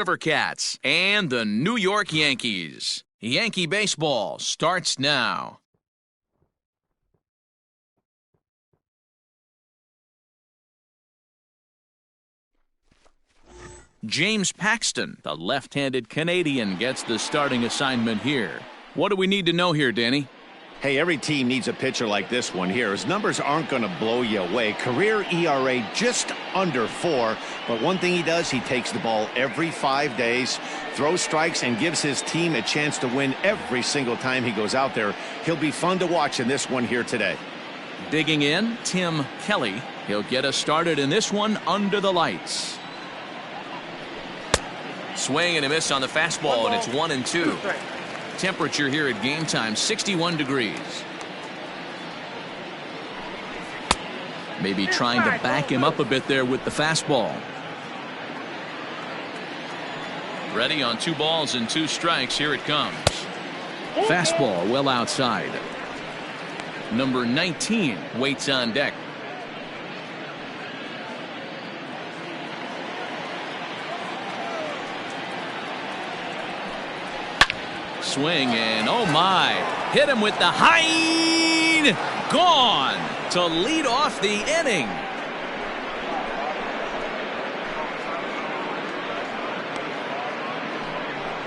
River Cats and the New York Yankees. Yankee baseball starts now. James Paxton, the left-handed Canadian, gets the starting assignment here. What do we need to know here, Danny? Hey, every team needs a pitcher like this one here. His numbers aren't going to blow you away. Career ERA just under 4. But one thing he does, he takes the ball every 5 days, throws strikes, and gives his team a chance to win every single time he goes out there. He'll be fun to watch in this one here today. Digging in, Tim Kelly. He'll get us started in this one under the lights. Swing and a miss on the fastball, and it's 1-2. Temperature here at game time, 61 degrees. Maybe trying to back him up a bit there with the fastball. Ready on 2 balls and 2 strikes. Here it comes. Fastball well outside. Number 19 waits on deck. Swing and oh my, hit him with the high, gone to lead off the inning.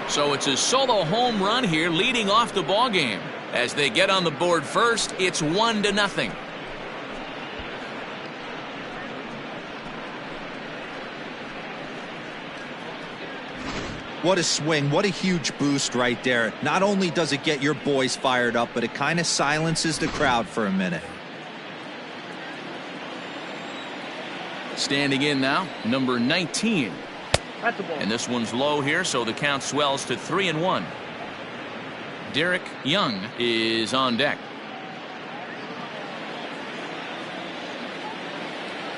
So it's a solo home run here leading off the ball game. As they get on the board first, it's 1-0. What a swing. What a huge boost right there. Not only does it get your boys fired up, but it kind of silences the crowd for a minute. Standing in now, number 19. And this one's low here, so the count swells to 3-1. Derek Young is on deck.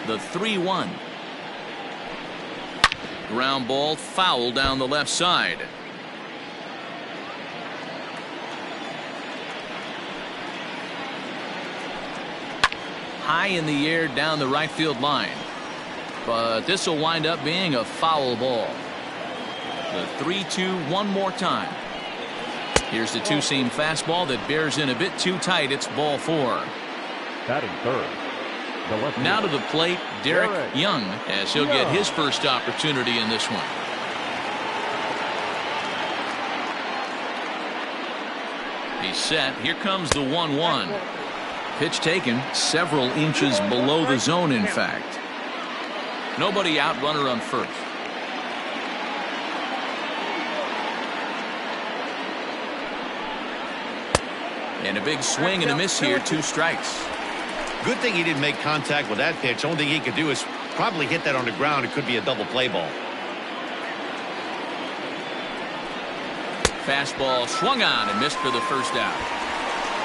The 3-1. Ground ball foul down the left side. High in the air down the right field line. But this will wind up being a foul ball. The 3-2 one more time. Here's the two-seam fastball that bears in a bit too tight. It's ball 4. Batting third. Now to the plate, Derek Young, as he'll get his first opportunity in this one. He's set. Here comes the 1-1. Pitch taken several inches below the zone, in fact. Nobody out, runner on first. And a big swing and a miss here, 2 strikes. Good thing he didn't make contact with that pitch. Only thing he could do is probably hit that on the ground. It could be a double play ball. Fastball swung on and missed for the first out.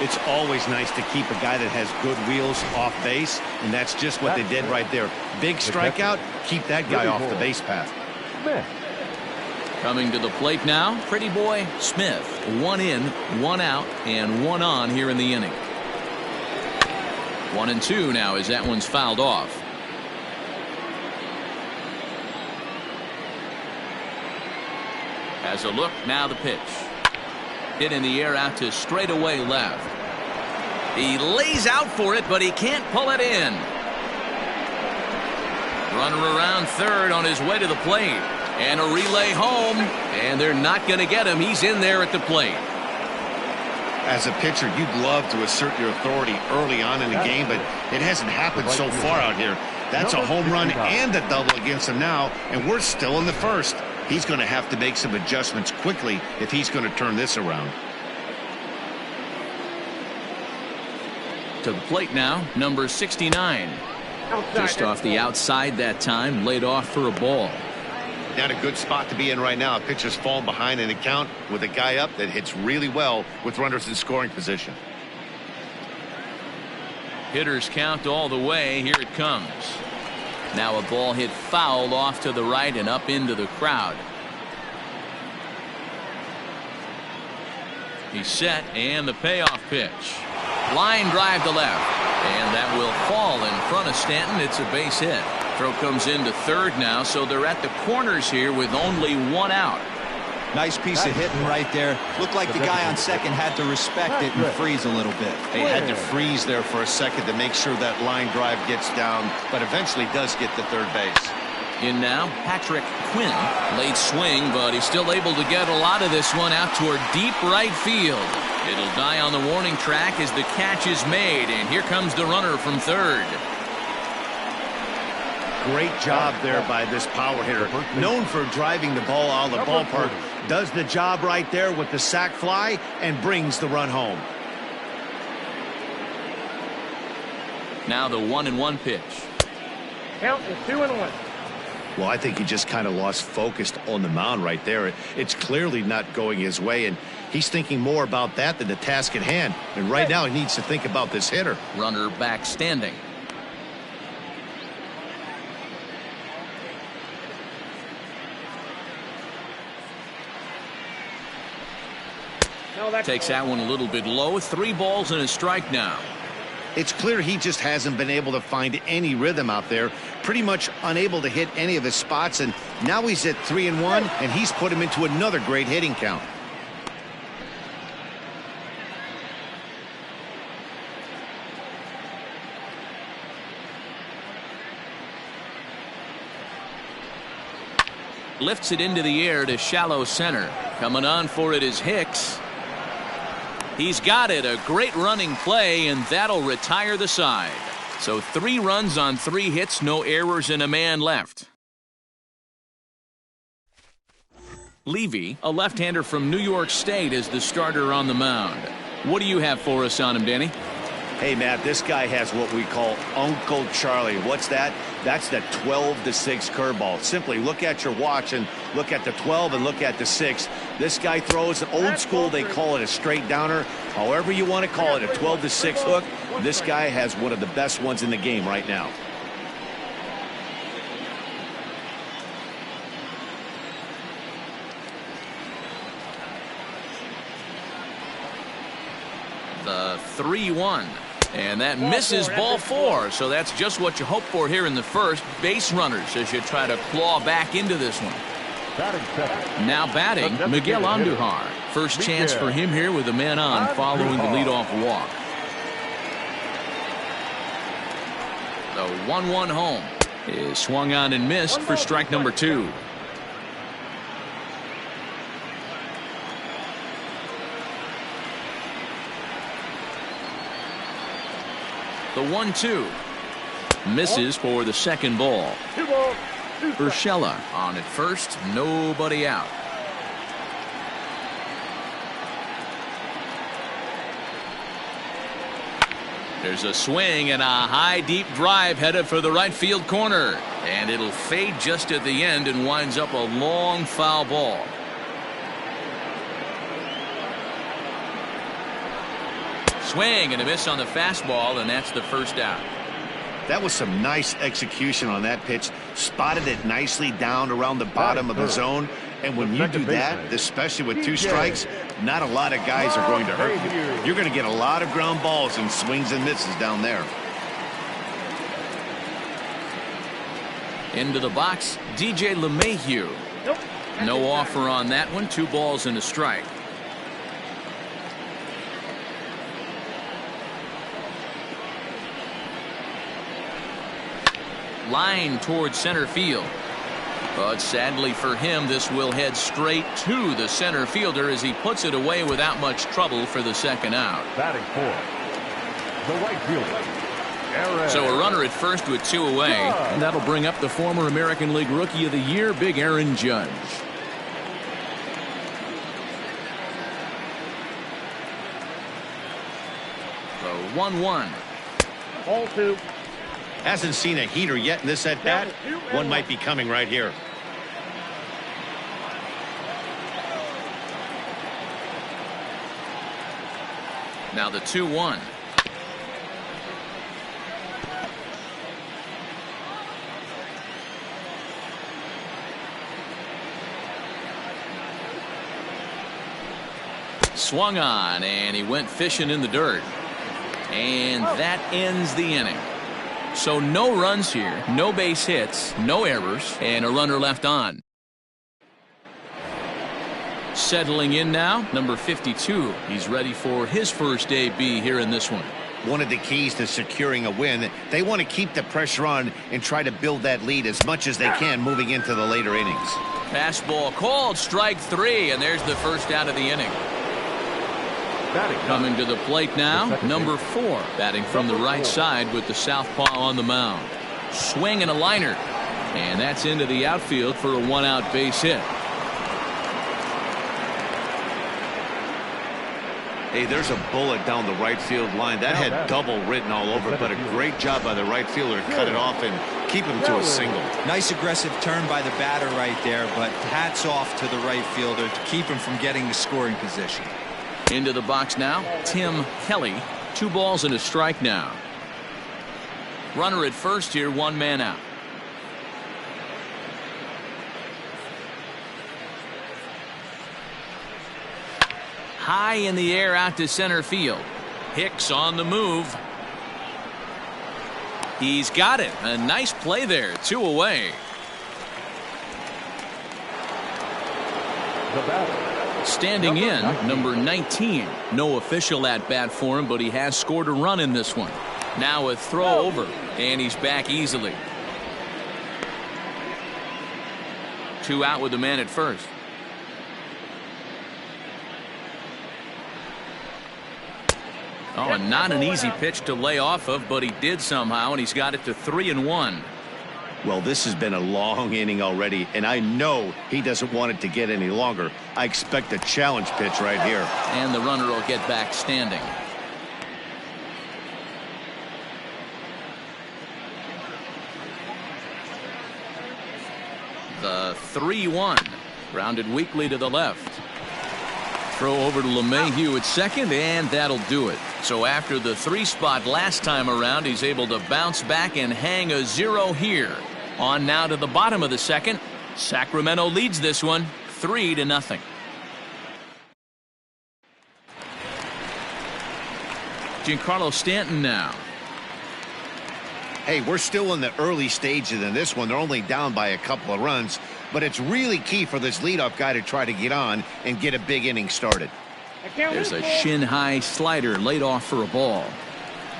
It's always nice to keep a guy that has good wheels off base, and that's just what they did right there. Big strikeout, keep that guy off the base path. Coming to the plate now, Pretty Boy Smith. 1 in, 1 out, and 1 on here in the inning. 1-2 now as that one's fouled off. As a look, now the pitch. Hit in the air out to straightaway left. He lays out for it, but he can't pull it in. Runner around third on his way to the plate. And a relay home, and they're not going to get him. He's in there at the plate. As a pitcher, you'd love to assert your authority early on in the game, but it hasn't happened so far out here. That's a home run and a double against him now, and we're still in the first. He's going to have to make some adjustments quickly if he's going to turn this around. To the plate now, number 69. Just off the outside that time, laid off for a ball. Not a good spot to be in right now. A pitcher's falling behind in the count with a guy up that hits really well with runners in scoring position. Hitters count all the way. Here it comes. Now a ball hit foul off to the right and up into the crowd. He's set, and the payoff pitch. Line drive to left, and that will fall in front of Stanton. It's a base hit. Throw comes into third now, so they're at the corners here with only one out. Nice piece of hitting right there. Looked like the guy on second had to respect it and freeze a little bit. He had to freeze there for a second to make sure that line drive gets down, but eventually does get to third base. In now, Patrick Quinn. Late swing, but he's still able to get a lot of this one out toward deep right field. It'll die on the warning track as the catch is made, and here comes the runner from third. Great job there by this power hitter. Known for driving the ball out of the ballpark. Does the job right there with the sac fly and brings the run home. Now the 1-1 pitch. Count is 2-1. Well, I think he just kind of lost focus on the mound right there. It's clearly not going his way, and he's thinking more about that than the task at hand. And right now he needs to think about this hitter. Runner back standing. Takes that one a little bit low. 3 balls and a strike now. It's clear he just hasn't been able to find any rhythm out there. Pretty much unable to hit any of his spots, and now he's at 3-1, and he's put him into another great hitting count. Lifts it into the air to shallow center. Coming on for it is Hicks. He's got it. A great running play, and that'll retire the side. So 3 runs on 3 hits, no errors, and a man left. Levy, a left-hander from New York State, is the starter on the mound. What do you have for us on him, Danny? Hey, Matt, this guy has what we call Uncle Charlie. What's that? That's the 12-6 curveball. Simply look at your watch and look at the 12 and look at the 6. This guy throws old school. They call it a straight downer. However you want to call it, a 12-6 hook. This guy has one of the best ones in the game right now. The 3-1. And that misses ball 4. So that's just what you hope for here in the first. Base runners as you try to claw back into this one. Now batting, Miguel Andujar. First chance for him here with a man on following the leadoff walk. The 1-1 home is swung on and missed for strike number 2. The 1-2 misses for the second ball. Urshela on at first, nobody out. There's a swing and a high deep drive headed for the right field corner, and it'll fade just at the end and winds up a long foul ball. Swing and a miss on the fastball, and that's the first out. That was some nice execution on that pitch. Spotted it nicely down around the bottom of the zone. And when you do that, especially with 2 strikes, not a lot of guys are going to hurt you. You're going to get a lot of ground balls and swings and misses down there. Into the box, DJ LeMahieu. No offer on that one. 2 balls and a strike. Line towards center field. But sadly for him, this will head straight to the center fielder as he puts it away without much trouble for the second out. Batting 4, the right fielder. So a runner at first with 2 away. And that'll bring up the former American League Rookie of the Year, Big Aaron Judge. The 1-1. Ball 2. Hasn't seen a heater yet in this at-bat. One might be coming right here. Now the 2-1. Swung on, and he went fishing in the dirt. And that ends the inning. So no runs here, no base hits, no errors, and a runner left on. Settling in now, number 52. He's ready for his first AB here in this one. One of the keys to securing a win, they want to keep the pressure on and try to build that lead as much as they can moving into the later innings. Fastball called, strike 3, and there's the first out of the inning. Coming to the plate now, number 4, batting from the right side with the southpaw on the mound. Swing and a liner, and that's into the outfield for a 1-out base hit. Hey, there's a bullet down the right field line. That had double written all over, but a great job by the right fielder to cut it off and keep him to a single. Nice aggressive turn by the batter right there, but hats off to the right fielder to keep him from getting the scoring position. Into the box now, Tim Kelly. 2 balls and a strike now. Runner at first here, 1 man out. High in the air out to center field. Hicks on the move. He's got it. A nice play there. 2 away. The batter. Standing in, number 19. No official at bat for him, but he has scored a run in this one. Now a throw over, and he's back easily. 2 out with the man at first. Oh, and not an easy pitch to lay off of, but he did somehow, and he's got it to 3-1. Well, this has been a long inning already, and I know he doesn't want it to get any longer. I expect a challenge pitch right here. And the runner will get back standing. The 3-1. Grounded weakly to the left. Throw over to LeMahieu at second, and that'll do it. So after the 3 spot last time around, he's able to bounce back and hang a 0 here. On now to the bottom of the second. Sacramento leads this one 3-0. Giancarlo Stanton now. Hey, we're still in the early stages in this one. They're only down by a couple of runs, but it's really key for this leadoff guy to try to get on and get a big inning started. There's a shin-high slider laid off for a ball.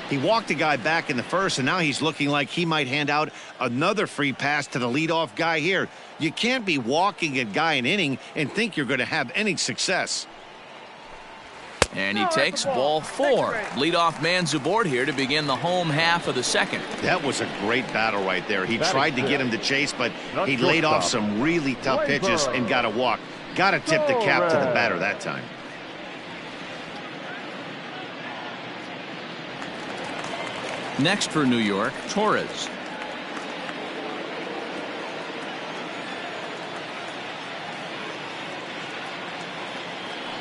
He walked a guy back in the first, and now he's looking like he might hand out another free pass to the leadoff guy here. You can't be walking a guy an inning and think you're going to have any success. And he takes ball 4. Leadoff man's aboard here to begin the home half of the second. That was a great battle right there. He tried to get him to chase, but he laid off some really tough pitches and got a walk. Got to tip the cap to the batter that time. Next for New York, Torres.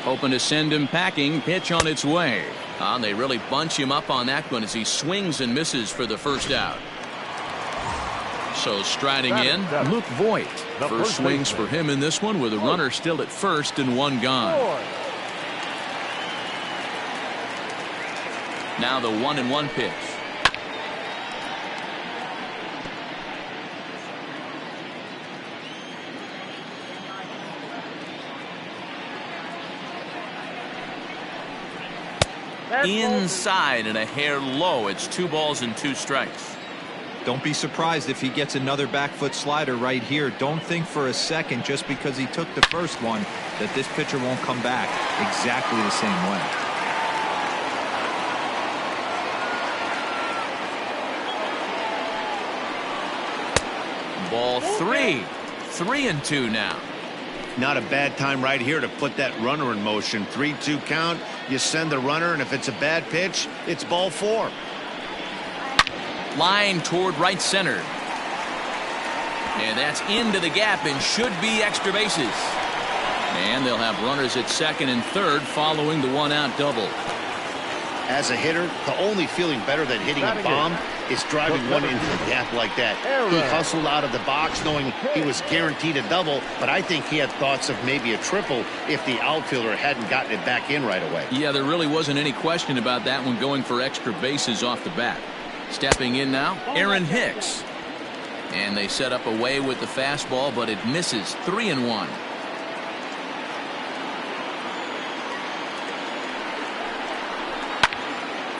Hoping to send him packing. Pitch on its way. They really bunch him up on that one as he swings and misses for the first out. So striding in, Luke Voit. First swings for him in this one with a runner still at first and 1 gone. Now the 1-1 pitch. Inside and a hair low. It's 2 balls and 2 strikes. Don't be surprised if he gets another back foot slider right here. Don't think for a second just because he took the first one that this pitcher won't come back exactly the same way. Ball 3. 3-2 now. Not a bad time right here to put that runner in motion. 3-2 count. You send the runner, and if it's a bad pitch, it's ball 4. Line toward right center. And that's into the gap and should be extra bases. And they'll have runners at second and third following the 1-out double. As a hitter, the only feeling better than hitting a bomb is driving one into the gap like that. He hustled out of the box knowing he was guaranteed a double, but I think he had thoughts of maybe a triple if the outfielder hadn't gotten it back in right away. Yeah, there really wasn't any question about that one going for extra bases off the bat. Stepping in now, Aaron Hicks. And they set up away with the fastball, but it misses. 3-1.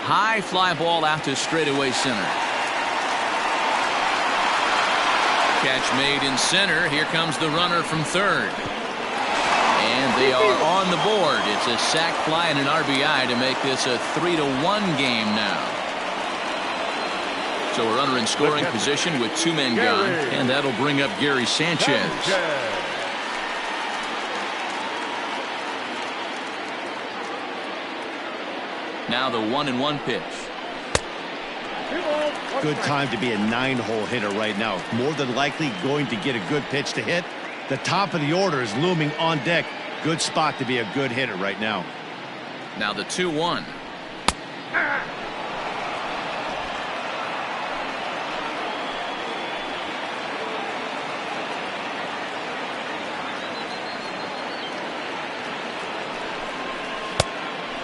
High fly ball out to straightaway center. Catch made in center. Here comes the runner from third. And they are on the board. It's a sac fly and an RBI to make this a 3-1 game now. So a runner in scoring position with 2 men gone, and that'll bring up Gary Sanchez. Now the 1-1 pitch. Good time to be a 9-hole hitter right now. More than likely going to get a good pitch to hit. The top of the order is looming on deck. Good spot to be a good hitter right now. Now the 2-1.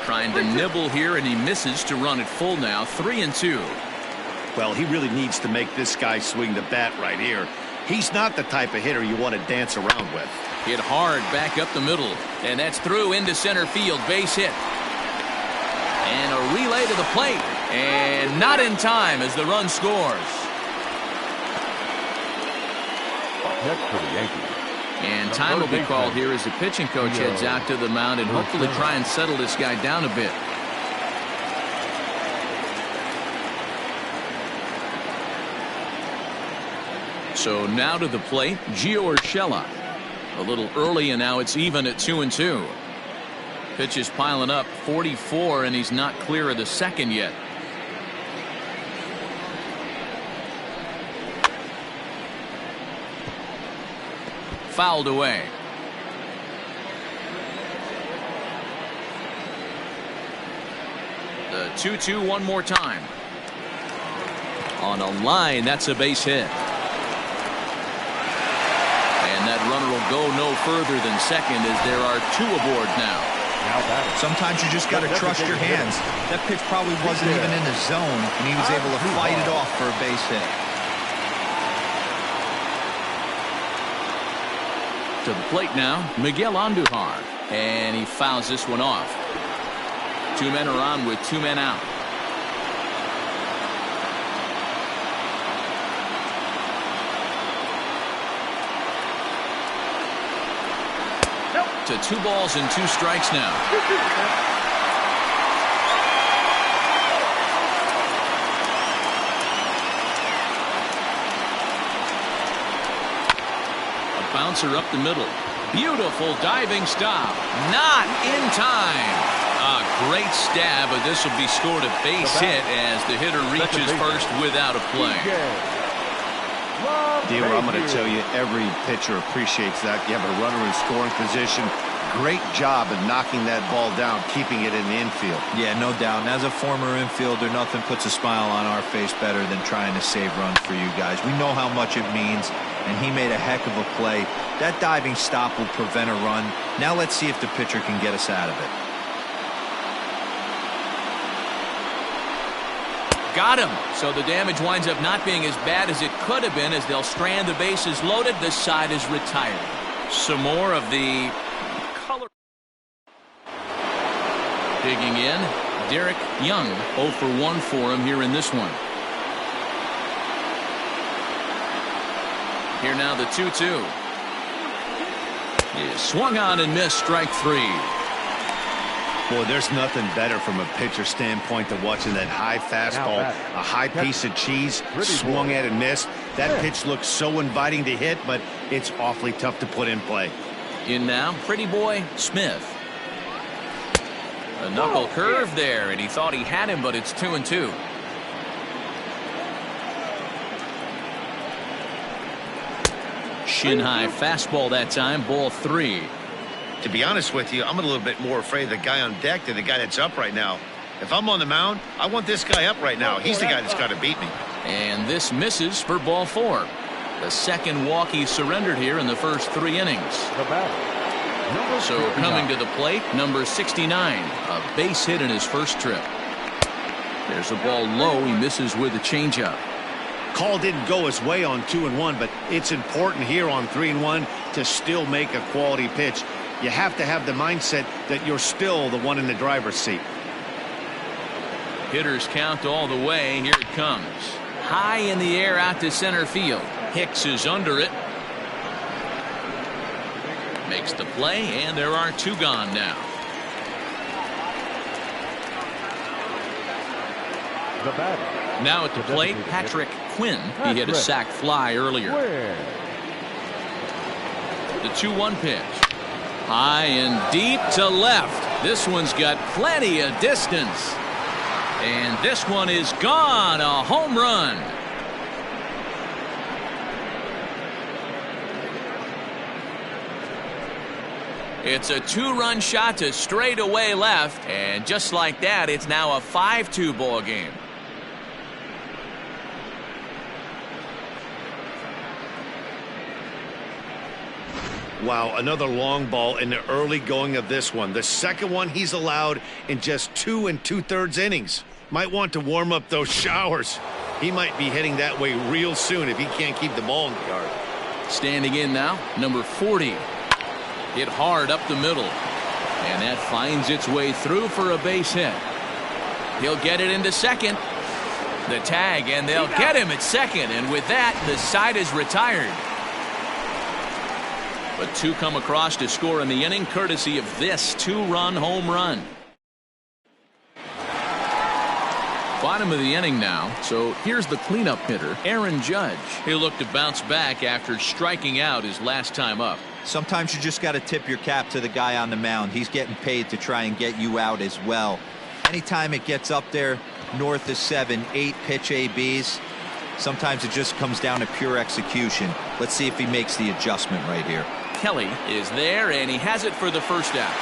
Trying to nibble here, and he misses to run it full now. 3-2. Well, he really needs to make this guy swing the bat right here. He's not the type of hitter you want to dance around with. Hit hard back up the middle, and that's through into center field. Base hit. And a relay to the plate, and not in time as the run scores. Next for the Yankees. And time will be called here as the pitching coach heads out to the mound and hopefully try and settle this guy down a bit. So now to the plate, Gio Urshela. A little early, and now it's even at 2-2. Pitch is piling up, 44, and he's not clear of the second yet. Fouled away. The 2-2 one more time. On a line, that's a base hit. And that runner will go no further than second as there are 2 aboard now. Sometimes you just got to trust your hands. That pitch probably wasn't even in the zone, and he was able to fight it off for a base hit. To the plate now, Miguel Andujar, and he fouls this one off. 2 men are on with 2 men out. To 2 balls and 2 strikes now. Bouncer up the middle. Beautiful diving stop. Not in time. A great stab, but this will be scored a base hit as the hitter reaches first without a play. Dealer, I'm going to tell you, every pitcher appreciates that. You have a runner in scoring position. Great job of knocking that ball down, keeping it in the infield. Yeah, no doubt. And as a former infielder, nothing puts a smile on our face better than trying to save runs for you guys. We know how much it means, and he made a heck of a play. That diving stop will prevent a run. Now let's see if the pitcher can get us out of it. Got him. So the damage winds up not being as bad as it could have been as they'll strand the bases loaded. This side is retired. Some more of the color. Digging in, Derek Young. 0 for 1 for him here in this one. Here now the 2-2. Is swung on and missed. Strike 3. Boy, there's nothing better from a pitcher standpoint than watching that high fastball, a high piece of cheese, swung at and missed. That pitch looks so inviting to hit, but it's awfully tough to put in play. In now, Pretty Boy Smith. A knuckle curve there, and he thought he had him, but it's 2-2. Shin high fastball that time, ball 3. To be honest with you, I'm a little bit more afraid of the guy on deck than the guy that's up right now. If I'm on the mound, I want this guy up right now. He's the guy that's got to beat me. And this misses for ball 4. The second walk he surrendered here in the first 3 innings. So coming to the plate, number 69, a base hit in his first trip. There's a ball low. He misses with a changeup. Call didn't go his way on 2-1, but it's important here on 3-1 to still make a quality pitch. You have to have the mindset that you're still the one in the driver's seat. Hitters count all the way. Here it comes. High in the air out to center field. Hicks is under it. Makes the play, and there are 2 gone now. The batter. Now at the plate, Patrick Quinn. He hit a sac fly earlier. The 2-1 pitch. High and deep to left. This one's got plenty of distance. And this one is gone. A home run. It's a 2-run shot to straightaway left. And just like that, it's now a 5-2 ball game. Wow, another long ball in the early going of this one. The second one he's allowed in just 2 2/3 innings. Might want to warm up those showers. He might be heading that way real soon if he can't keep the ball in the yard. Standing in now, number 40. Hit hard up the middle. And that finds its way through for a base hit. He'll get it into second. The tag, and they'll get him at second. And with that, the side is retired. But 2 come across to score in the inning, courtesy of this 2-run home run. Bottom of the inning now, so here's the cleanup hitter, Aaron Judge. He'll look to bounce back after striking out his last time up. Sometimes you just got to tip your cap to the guy on the mound. He's getting paid to try and get you out as well. Anytime it gets up there north of 7, 8 pitch ABs, sometimes it just comes down to pure execution. Let's see if he makes the adjustment right here. Kelly is there, and he has it for the first out.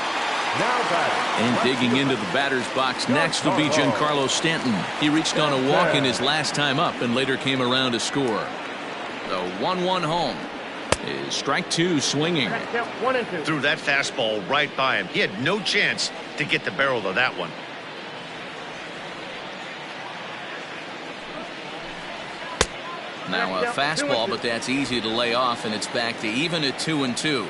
Now batting. And digging into the batter's box next will be Giancarlo Stanton. He reached on a walk in his last time up and later came around to score. The 1-1 home is strike 2 swinging. 1 and 2. Threw that fastball right by him. He had no chance to get the barrel of that one. Now a fastball, but that's easy to lay off, and it's back to even at 2-2.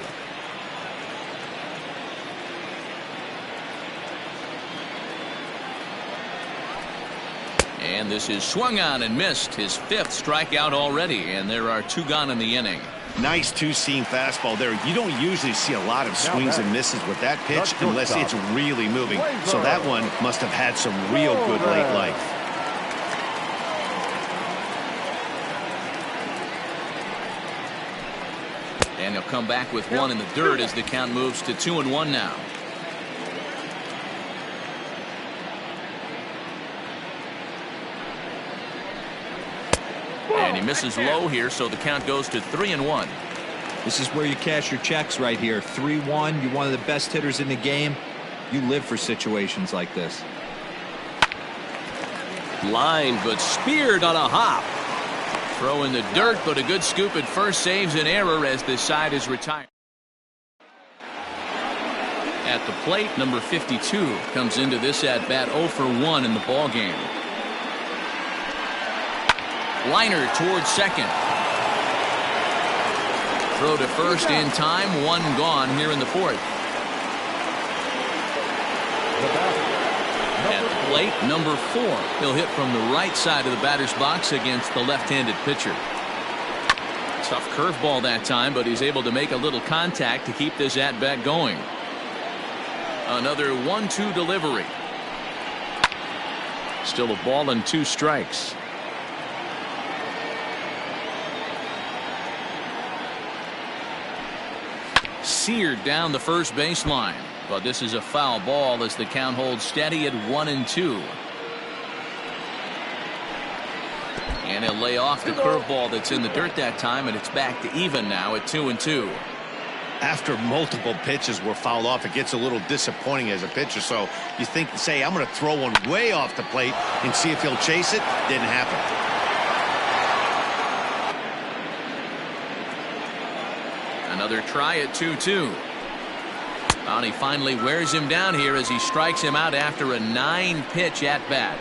And this is swung on and missed. His 5th strikeout already, and there are 2 gone in the inning. Nice 2-seam fastball there. You don't usually see a lot of swings and misses with that pitch unless it's really moving. So that one must have had some real good late life. And he'll come back with 1 in the dirt as the count moves to 2-1 now. And he misses low here, so the count goes to 3-1. This is where you cash your checks right here. 3-1. You're one of the best hitters in the game. You live for situations like this. Line, but speared on a hop. Throw in the dirt, but a good scoop at first saves an error as this side is retired. At the plate, number 52 comes into this at bat 0 for 1 in the ball game. Liner towards second. Throw to first in time. 1 gone here in the 4th. At the plate, number 4. He'll hit from the right side of the batter's box against the left-handed pitcher. Tough curveball that time, but he's able to make a little contact to keep this at-bat going. Another 1-2 delivery. Still a ball and 2 strikes. Seared down the first baseline. But this is a foul ball as the count holds steady at 1-2. And he'll lay off the curveball that's in the dirt that time, and it's back to even now at 2-2. After multiple pitches were fouled off, it gets a little disappointing as a pitcher. So you think, say, I'm going to throw one way off the plate and see if he'll chase it. Didn't happen. Another try at 2-2. And he finally wears him down here as he strikes him out after a 9-pitch at bat.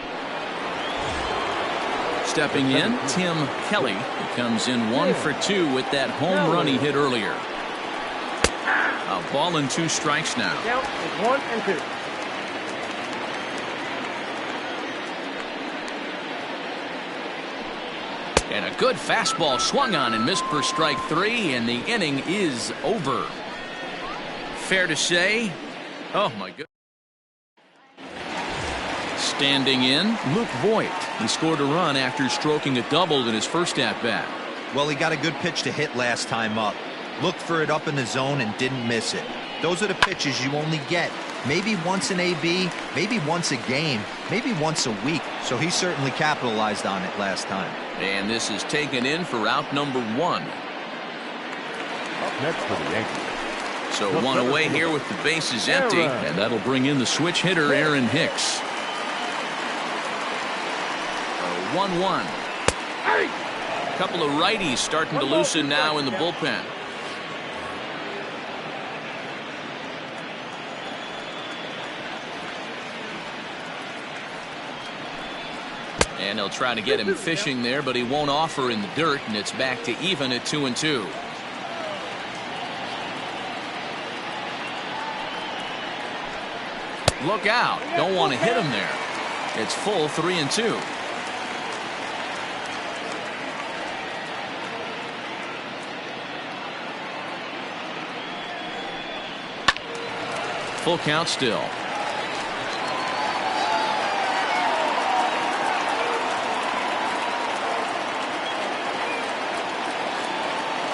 Stepping in, Tim Kelly. He comes in 1 for 2 with that home run he hit earlier. A ball and 2 strikes now. Count is 1 and 2. And a good fastball swung on and missed for strike 3, and the inning is over. Fair to say, oh my goodness. Standing in, Luke Voigt. He scored a run after stroking a double in his first at-bat. Well, he got a good pitch to hit last time up. Looked for it up in the zone and didn't miss it. Those are the pitches you only get maybe once in AB, maybe once a game, maybe once a week. So he certainly capitalized on it last time. And this is taken in for out number 1. Up next for the Yankees. So 1 away here with the bases empty, and that'll bring in the switch hitter Aaron Hicks. 1-1. A couple of righties starting to loosen now in the bullpen. And he'll try to get him fishing there, but he won't offer in the dirt, and it's back to even at 2-2. Look out. Don't want to hit him there. It's full 3-2. Full count still.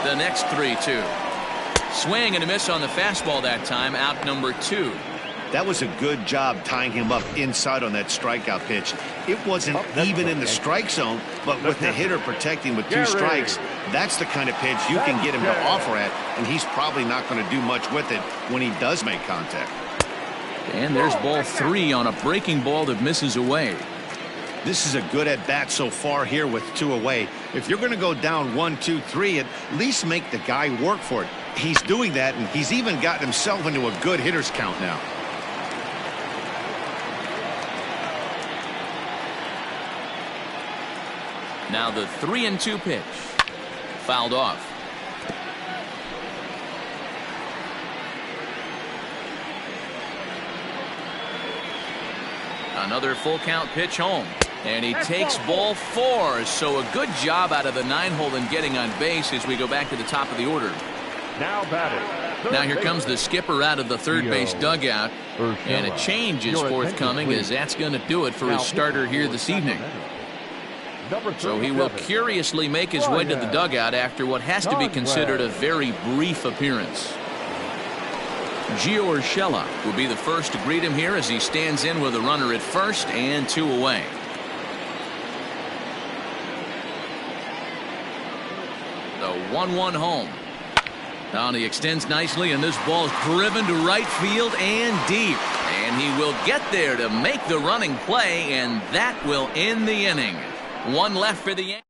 The next 3-2. Swing and a miss on the fastball that time. Out number 2. That was a good job tying him up inside on that strikeout pitch. It wasn't even in the strike zone, but with the hitter protecting with 2 strikes, that's the kind of pitch you can get him to offer at, and he's probably not going to do much with it when he does make contact. And there's ball 3 on a breaking ball that misses away. This is a good at-bat so far here with 2 away. If you're going to go down 1, 2, 3, at least make the guy work for it. He's doing that, and he's even gotten himself into a good hitter's count now. Now the 3-2 pitch. Fouled off. Another full count pitch home. And he takes ball 4. So a good job out of the 9-hole in getting on base as we go back to the top of the order. Now batting. Now here comes the skipper out of the third base dugout. And a change is forthcoming, as that's going to do it for his starter here this evening. So he will curiously make his way to the dugout after what has to be considered a very brief appearance. Gio Urshela will be the first to greet him here as he stands in with a runner at first and 2 away. The 1-1 home. Now he extends nicely, and this ball's driven to right field and deep. And he will get there to make the running play, and that will end the inning. 1 left for the Yankees.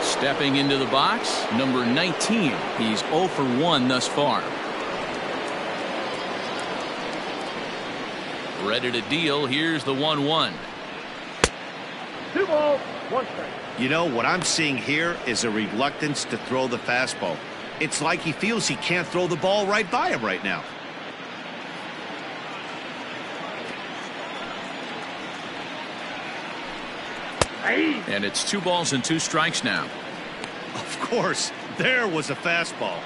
Stepping into the box, number 19. He's 0 for 1 thus far. Ready to deal. Here's the 1-1. 2 balls, 1 strike. You know, what I'm seeing here is a reluctance to throw the fastball. It's like he feels he can't throw the ball right by him right now. And it's 2 balls and 2 strikes now. Of course, there was a fastball.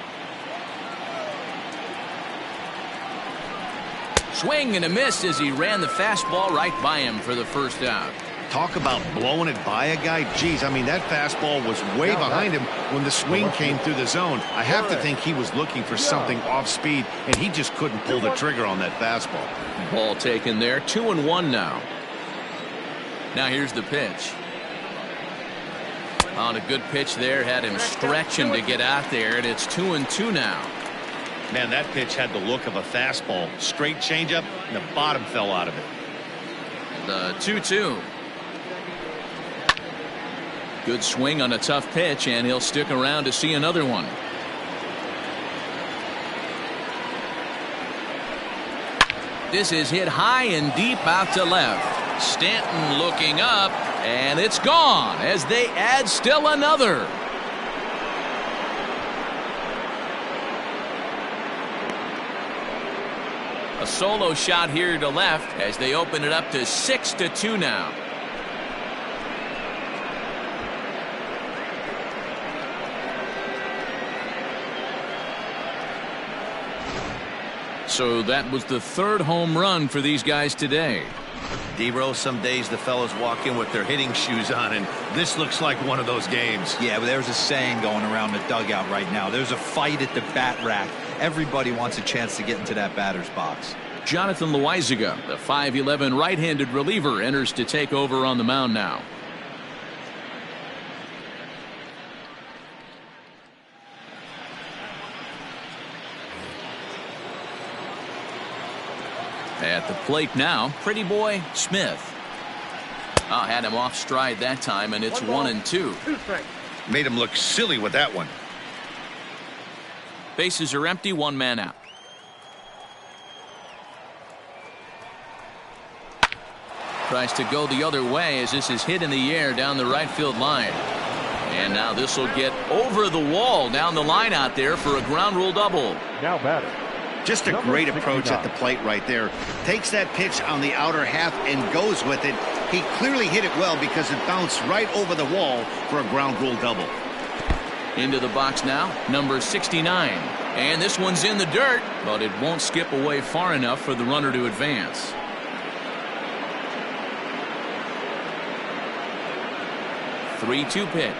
Swing and a miss as he ran the fastball right by him for the first out. Talk about blowing it by a guy. Geez, I mean, that fastball was way behind him when the swing came through the zone. I have to think he was looking for something off speed, and he just couldn't pull the trigger on that fastball. Ball taken there. 2-1 now. Now here's the pitch. On a good pitch there, had him stretching to get out there, and it's 2-2 now. Man, that pitch had the look of a fastball. Straight changeup, and the bottom fell out of it. The 2-2. Good swing on a tough pitch, and he'll stick around to see another one. This is hit high and deep out to left. Stanton looking up, and it's gone as they add still another. A solo shot here to left as they open it up to 6-2 now. So that was the third home run for these guys today. D-Rose, some days the fellas walk in with their hitting shoes on, and this looks like one of those games. Yeah, but there's a saying going around the dugout right now. There's a fight at the bat rack. Everybody wants a chance to get into that batter's box. Jonathan Loaizaga, the 5'11" right-handed reliever, enters to take over on the mound now. At the plate now, Pretty Boy Smith. Oh, had him off stride that time, and it's 1-2. Made him look silly with that one. Bases are empty, one man out. Tries to go the other way as this is hit in the air down the right field line. And now this will get over the wall down the line out there for a ground rule double. Now batter. Just a great approach at the plate right there. Takes that pitch on the outer half and goes with it. He clearly hit it well because it bounced right over the wall for a ground rule double. Into the box now, number 69. And this one's in the dirt, but it won't skip away far enough for the runner to advance. Three-two pitch.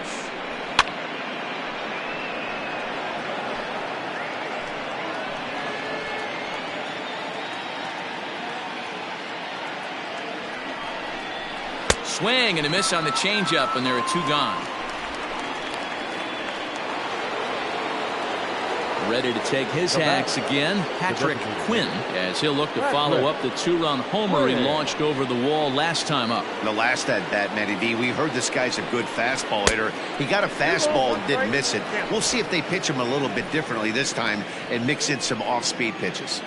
Swing and a miss on the changeup, and there are two gone. Ready to take his hacks again, Patrick Quinn, as he'll look to follow up the two-run homer he launched over the wall last time up. The last at bat, Matty D, we heard this guy's a good fastball hitter. He got a fastball and didn't miss it. We'll see if they pitch him a little bit differently this time and mix in some off-speed pitches.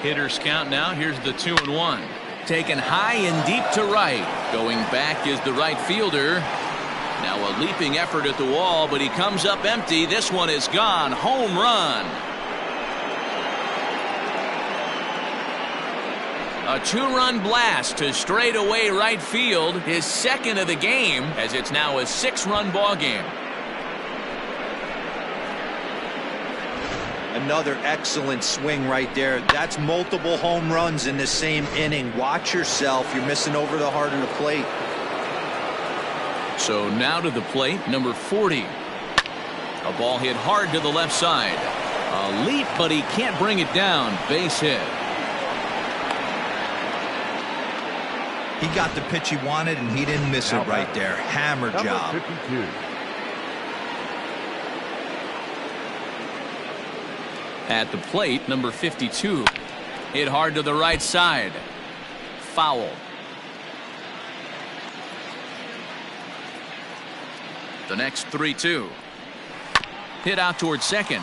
Hitters count now. Here's the 2-1. Taken high and deep to right. Going back is the right fielder. Now a leaping effort at the wall, but he comes up empty. This one is gone. Home run. A two-run blast to straightaway right field. His second of the game, as it's now a 6-run ball game. Another excellent swing right there. That's multiple home runs in the same inning. Watch yourself. You're missing over the heart of the plate. So now to the plate, number 40. A ball hit hard to the left side. A leap, but he can't bring it down. Base hit. He got the pitch he wanted, and he didn't miss it right there. Hammer job. 52. At the plate, number 52. Hit hard to the right side. Foul. The next 3-2. Hit out towards second.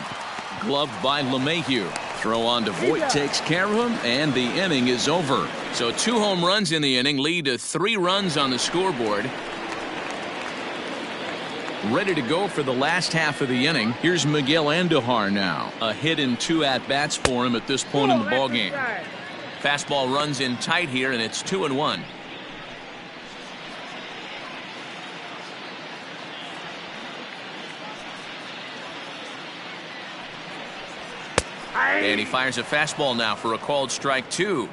Gloved by LeMahieu. Throw on to Voit takes care of him, and the inning is over. So 2 home runs in the inning lead to 3 runs on the scoreboard. Ready to go for the last half of the inning. Here's Miguel Andujar now. A hit and 2 at-bats for him at this point in the ballgame. Fastball runs in tight here, and it's 2-1. And he fires a fastball now for a called strike 2.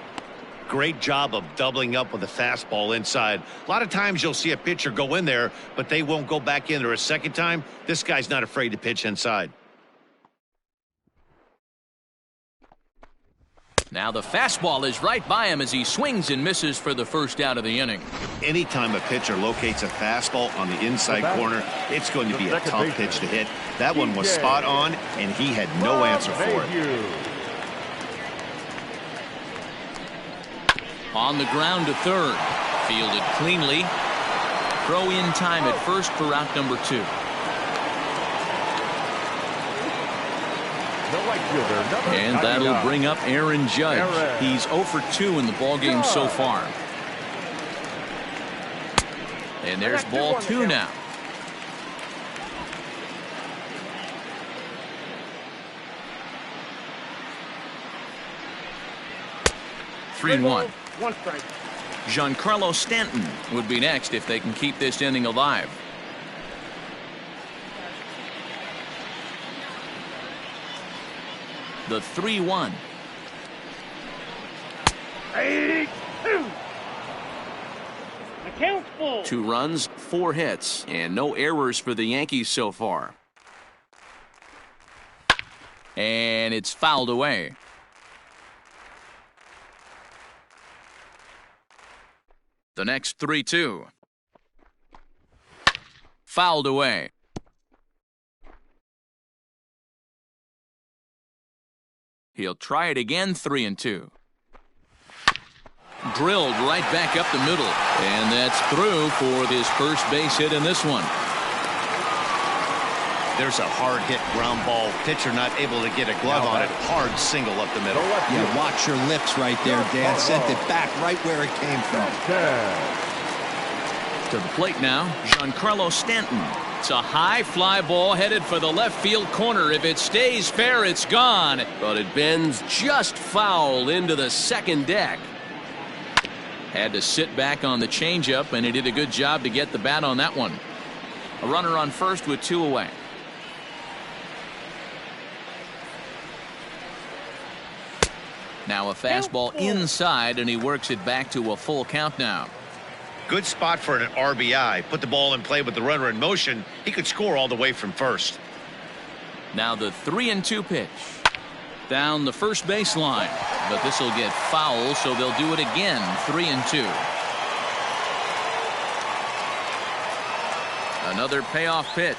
Great job of doubling up with a fastball inside. A lot of times you'll see a pitcher go in there, but they won't go back in there a second time. This guy's not afraid to pitch inside. Now the fastball is right by him as he swings and misses for the first out of the inning. Anytime a pitcher locates a fastball on the inside corner, it's going to be a tough pitch to hit. That one was spot on, and he had no answer for it. On the ground to third. Fielded cleanly. Throw in time at first for out number 2. The right fielder, number And that'll 99. bring up Aaron Judge. He's 0 for 2 in the ballgame so far. And there's ball 2 now. Three and one. One strike. Giancarlo Stanton would be next if they can keep this inning alive. The 3-1. 8-2. The count's full. 2 runs, 4 hits, and no errors for the Yankees so far. And it's fouled away. The next 3-2. Fouled away. He'll try it again, 3-2. Drilled right back up the middle. And that's through for his first base hit in this one. There's a hard hit ground ball. Pitcher not able to get a glove on it. Hard single up the middle. Yeah, watch your lips right there, Dan. Sent it back right where it came from. To the plate now, Giancarlo Stanton. It's a high fly ball headed for the left field corner. If it stays fair, it's gone. But it bends just foul into the second deck. Had to sit back on the changeup, and he did a good job to get the bat on that one. A runner on first with 2 away. Now a fastball inside, and he works it back to a full count now. Good spot for an RBI. Put the ball in play with the runner in motion. He could score all the way from first. Now the 3-2 pitch. Down the first baseline. But this will get foul, so they'll do it again. 3-2. Another payoff pitch.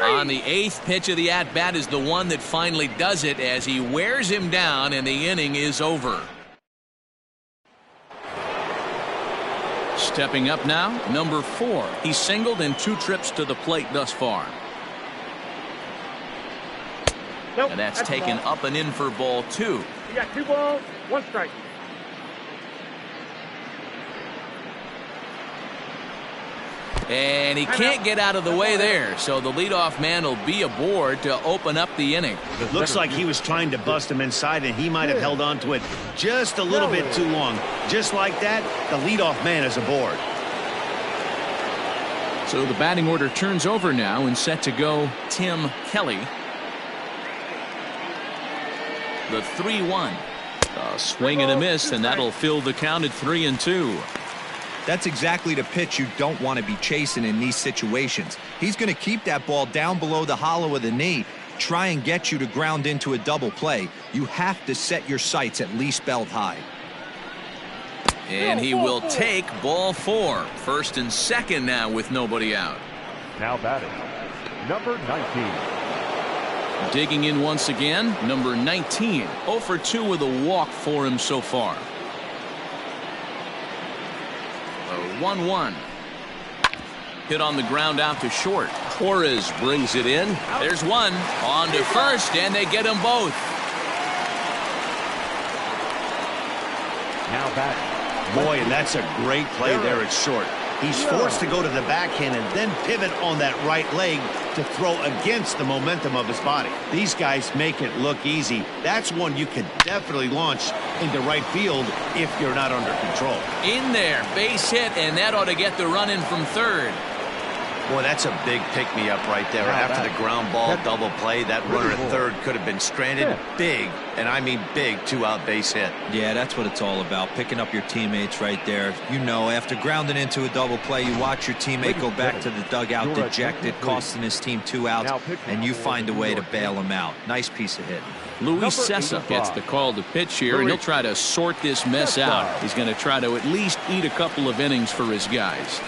On the 8th pitch of the at-bat is the one that finally does it as he wears him down, and the inning is over. Stepping up now, number 4. He's singled in 2 trips to the plate thus far. Nope, And that's taken up and in for ball 2. You got 2 balls, 1 strike. And he can't get out of the way there, so the leadoff man will be aboard to open up the inning. Looks like he was trying to bust him inside, and he might have held on to it just a little bit too long. Just like that, the leadoff man is aboard. So the batting order turns over now, and set to go Tim Kelly. The 3-1. A swing and a miss, and that'll fill the count at 3-2. That's exactly the pitch you don't want to be chasing in these situations. He's going to keep that ball down below the hollow of the knee, try and get you to ground into a double play. You have to set your sights at least belt high. And he will take ball 4. First and second now with nobody out. Now batting, number 19. Digging in once again, number 19. 0 for 2 with a walk for him so far. 1-1. Hit on the ground out to short. Torres brings it in. There's one. On to first, and they get them both. Now batting. Boy, and that's a great play there at short. He's forced to go to the backhand and then pivot on that right leg to throw against the momentum of his body. These guys make it look easy. That's one you could definitely launch into right field if you're not under control. In there, base hit, and that ought to get the run in from third. Boy, that's a big pick-me-up right there. After the ground ball double play, that runner at third could have been stranded. Big, and I mean big, 2-out base hit. Yeah, that's what it's all about, picking up your teammates right there. You know, after grounding into a double play, you watch your teammate go back to the dugout dejected, costing his team 2 outs, and you find a way to bail him out. Nice piece of hitting. Luis Sessa gets the call to pitch here, and he'll try to sort this mess out. He's going to try to at least eat a couple of innings for his guys.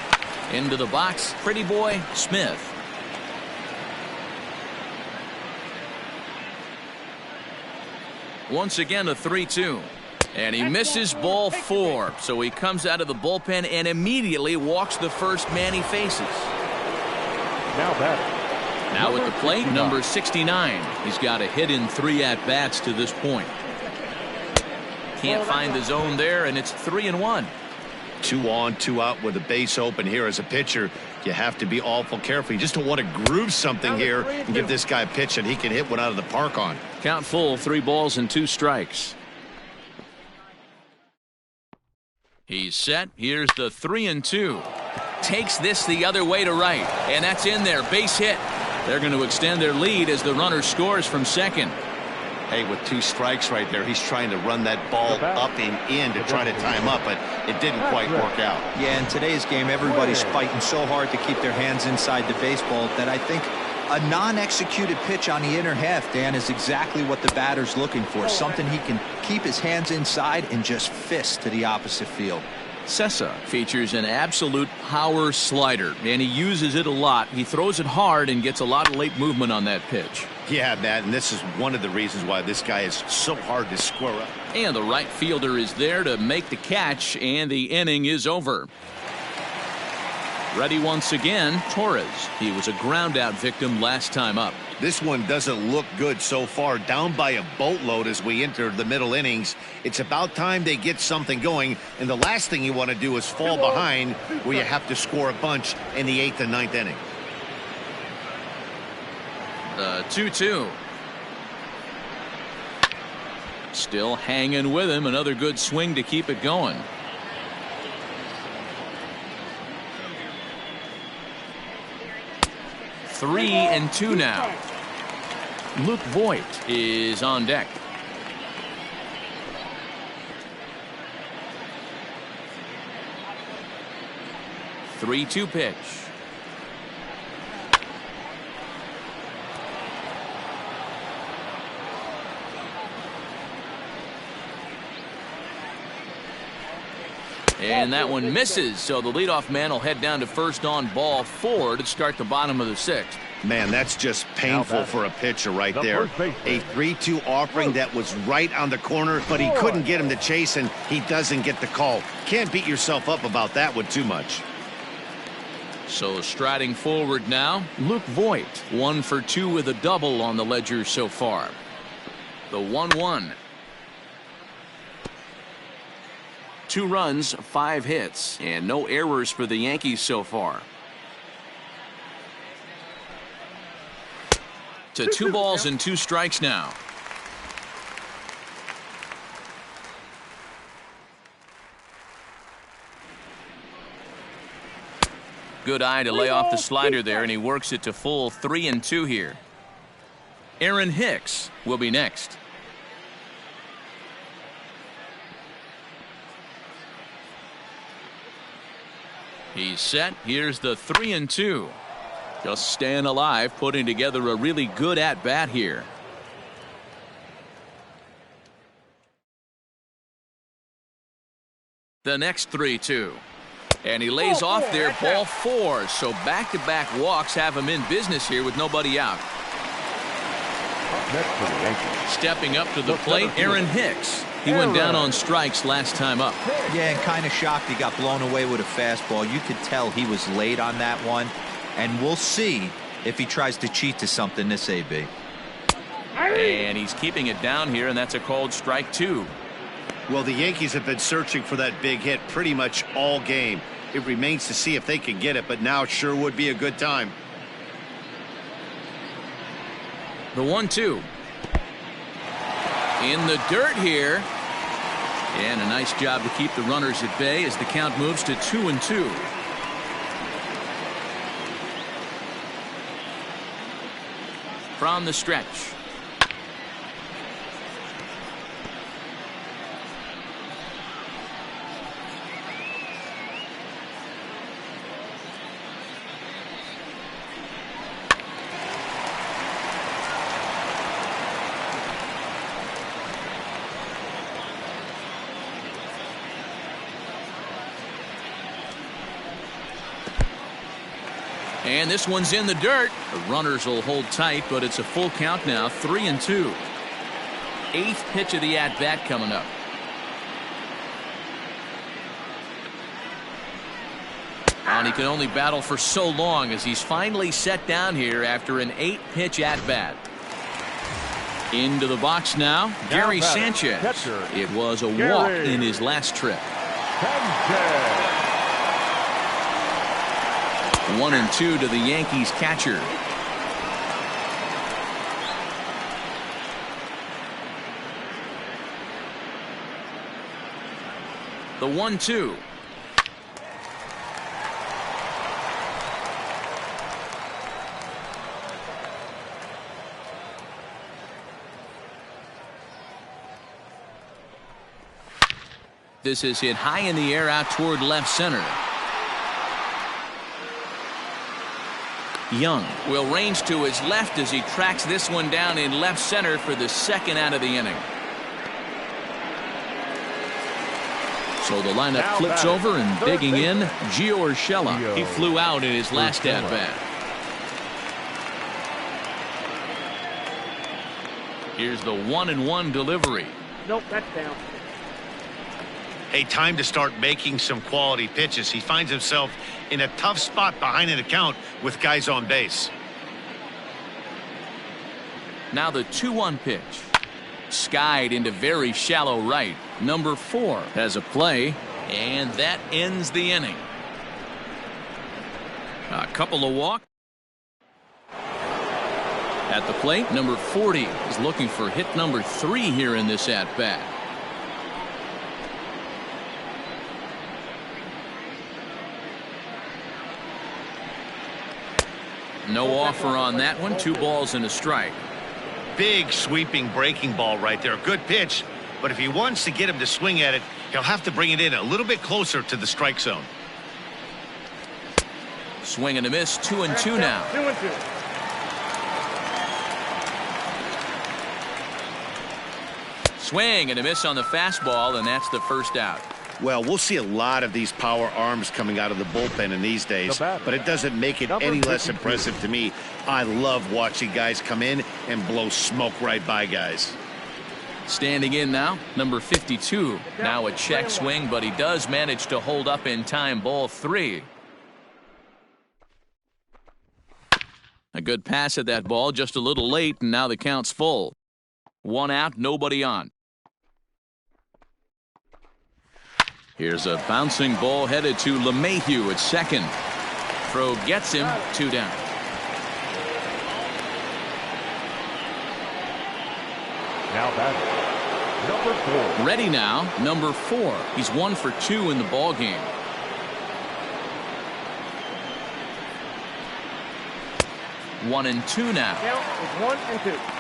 Into the box, Pretty Boy Smith. Once again, a 3-2. And he misses ball 4. So he comes out of the bullpen and immediately walks the first man he faces. Now batting, Now with the plate, number 69. He's got a hit in 3 at-bats to this point. Can't find the zone there, and it's 3-1. 2 on, 2 out with a base open here. As a pitcher, you have to be awful careful. You just don't want to groove something here and give this guy a pitch that he can hit one out of the park on. Count full, 3 balls and 2 strikes. He's set. Here's the 3-2. Takes this the other way to right, and that's in there. Base hit. They're going to extend their lead as the runner scores from second. Hey, with 2 strikes right there, he's trying to run that ball up and in to try to tie him up, but it didn't quite work out. Yeah, in today's game, everybody's fighting so hard to keep their hands inside the baseball that I think a non-executed pitch on the inner half, Dan, is exactly what the batter's looking for. Something he can keep his hands inside and just fist to the opposite field. Sessa features an absolute power slider, and he uses it a lot. He throws it hard and gets a lot of late movement on that pitch. Yeah, Matt, and this is one of the reasons why this guy is so hard to square up. And the right fielder is there to make the catch, and the inning is over. Ready once again, Torres. He was a ground-out victim last time up. This one doesn't look good so far. Down by a boatload as we enter the middle innings. It's about time they get something going, and the last thing you want to do is fall behind where you have to score a bunch in the 8th and 9th inning. The 2-2. Still hanging with him. Another good swing to keep it going. Three and 2 now. Luke Voigt is on deck. The 3-2 pitch. And that one misses, so the leadoff man will head down to first on ball 4 to start the bottom of the 6th. Man, that's just painful for a pitcher right there. A 3-2 offering that was right on the corner, but he couldn't get him to chase, and he doesn't get the call. Can't beat yourself up about that one too much. So striding forward now, Luke Voigt. 1 for 2 with a double on the ledger so far. The 1-1. 2 runs, 5 hits, and no errors for the Yankees so far. To 2 balls and 2 strikes now. Good eye to lay off the slider there, and he works it to full 3 and 2 here. Aaron Hicks will be next. He's set. Here's the 3 and 2. Just staying alive, putting together a really good at-bat here. The next 3-2. And he lays off there, ball 4. So back-to-back walks have him in business here with nobody out. Next for the Yankees. Stepping up to the plate, Aaron Hicks. He went down on strikes last time up. Yeah, and kind of shocked he got blown away with a fastball. You could tell he was late on that one. And we'll see if he tries to cheat to something this AB. And he's keeping it down here, and that's a called strike 2. Well, the Yankees have been searching for that big hit pretty much all game. It remains to see if they can get it, but now sure would be a good time. The 1-2. In the dirt here. And a nice job to keep the runners at bay as the count moves to 2 and 2. From the stretch. And this one's in the dirt. The runners will hold tight, but it's a full count now, 3 and 2. 8th pitch of the at-bat coming up. And he can only battle for so long as he's finally set down here after an 8-pitch at-bat. Into the box now, Gary Sanchez. Catcher, It was a walk in his last trip. 1-2 to the Yankees catcher. The 1-2. This is hit high in the air out toward left center. Young will range to his left as he tracks this one down in left center for the second out of the inning. So the lineup flips over and digging in, Gio Urshela. He flew out in his last at-bat. Here's the 1-1 delivery. Nope, that's down. Hey, time to start making some quality pitches. He finds himself in a tough spot behind an account with guys on base. Now the 2-1 pitch. Skied into very shallow right. Number 4 has a play, and that ends the inning. A couple of walks. At the plate, number 40 is looking for hit number 3 here in this at-bat. No offer on that one. 2 balls and a strike. Big sweeping breaking ball right there. Good pitch, but if he wants to get him to swing at it, he'll have to bring it in a little bit closer to the strike zone. Swing and a miss. 2-2 now. 2-2. Swing and a miss on the fastball, and that's the first out. Well, we'll see a lot of these power arms coming out of the bullpen in these days, but it doesn't make it any less impressive to me. I love watching guys come in and blow smoke right by guys. Standing in now, number 52. Now a check swing, but he does manage to hold up in time. Ball 3. A good pass at that ball, just a little late, and now the count's full. 1 out, nobody on. Here's a bouncing ball headed to LeMahieu at second. Throw gets him. 2 down. Now batting, number 4. Ready now, number 4. He's 1 for 2 in the ball game. One and 2 now. Count is 1-2.